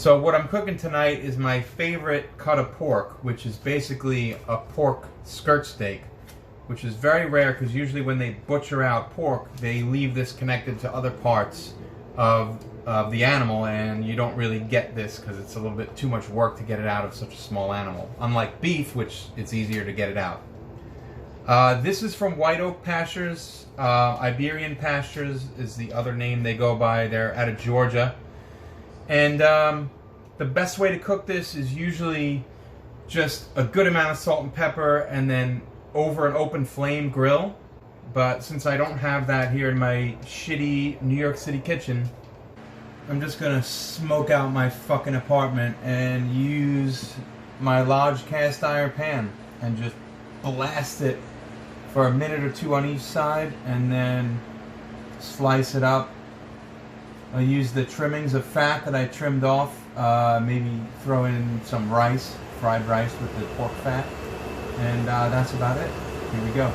So what I'm cooking tonight is my favorite cut of pork, which is basically a pork skirt steak, which is very rare because usually when they butcher out pork, they leave this connected to other parts of the animal, and you don't really get this because it's a little bit too much work to get it out of such a small animal. Unlike beef, which it's easier to get it out. This is from White Oak Pastures. Iberian Pastures is the other name they go by. They're out of Georgia. And the best way to cook this is usually just a good amount of salt and pepper and then over an open flame grill. But since I don't have that here in my shitty New York City kitchen, I'm just gonna smoke out my fucking apartment and use my Lodge cast iron pan and just blast it for a minute or two on each side and then slice it up. I'll use the trimmings of fat that I trimmed off, maybe throw in some rice, fried rice with the pork fat, and that's about it. Here we go.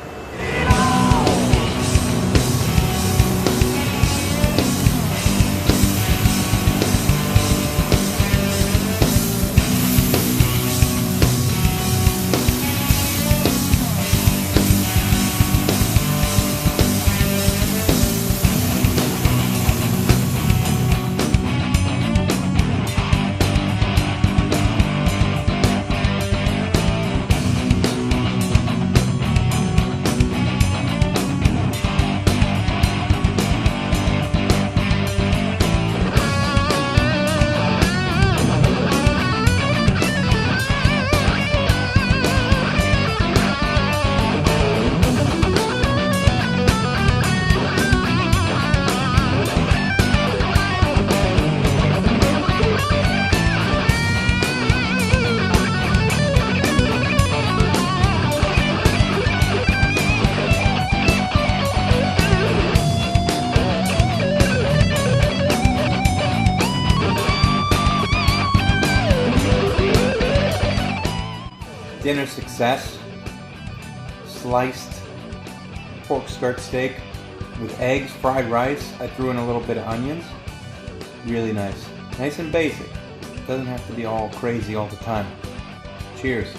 Dinner success. Sliced pork skirt steak with eggs, fried rice. I threw in a little bit of onions. Really nice. Nice and basic. Doesn't have to be all crazy all the time. Cheers.